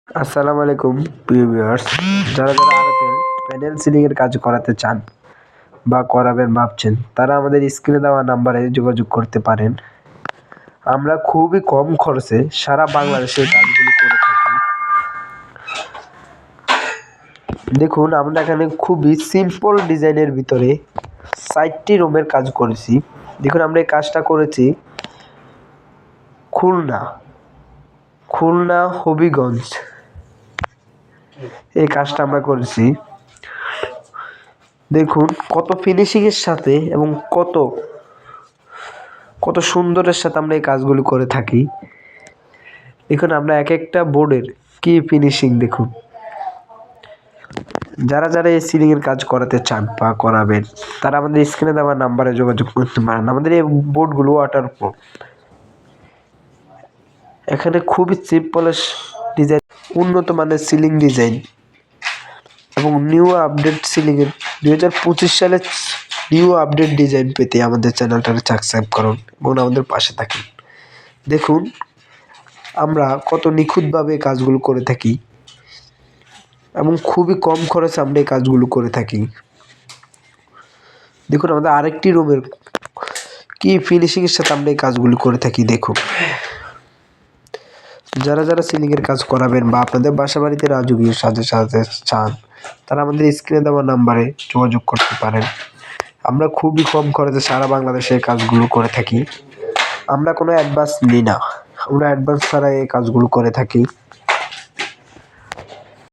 আসসালামু আলাইকুম প্রিয় ভিউয়ার্স, যারা আরএফএল প্যানেল সিলিং এর কাজ করাতে চান বা করাবেন ভাবছেন, তারা আমাদের স্ক্রিনে দেওয়া নাম্বারে যোগাযোগ করতে পারেন। আমরা খুবই কম খরচে সারা বাংলাদেশে কাজগুলো করে থাকি। দেখুন, আমরা এখানে খুবই সিম্পল ডিজাইনের ভিতরে 4টি রুমের কাজ করেছি। দেখুন, আমরা এই কাজটা করেছি খুলনা হবিগঞ্জ। এই কাজটা আমরা করেছি। দেখুন কত ফিনিশিং এর সাথে এবং কত সুন্দরের সাথে আমরা এই কাজগুলো করে থাকি। দেখুন, আমরা এক একটা বোর্ডের কি ফিনিশিং দেখুন। যারা এই সিলিং এর কাজ করাতে চান বা করাবেন, তারা আমাদের স্ক্রিনে দেওয়া নাম্বারে যোগাযোগ করতে পারেন। আমাদের এই বোর্ডগুলো ওয়াটারপ্রুফ। এখানে খুবই সিম্পল ডিজাইন, উন্নত মানের সিলিং ডিজাইন এবং নিউ আপডেট সিলিং এর 2025 সালের নিউ আপডেট ডিজাইন পেতে আমাদের চ্যানেলটাকে সাবস্ক্রাইব করুন এবং আমাদের পাশে থাকুন। দেখুন আমরা কত নিখুঁতভাবে কাজগুলো করে থাকি এবং খুবই কম খরচে আমরা এই কাজগুলো করে থাকি। দেখুন আমাদের আরেকটি রুমের কি ফিনিশিং এর সাথে আমরা এই কাজগুলো করে থাকি। দেখুন, যারা সিলিং এর কাজ করাবেন বা আপনাদের বাসা বাড়িতে রাজকীয় সাজতে চান, তারা আমাদের স্ক্রিনে দেওয়া নাম্বারে যোগাযোগ করতে পারেন। আমরা খুবই কম খরচে সারা বাংলাদেশে এই কাজগুলো করে থাকি। আমরা কোনো অ্যাডভান্স নিই না, আমরা অ্যাডভান্স ছাড়া এই কাজগুলো করে থাকি।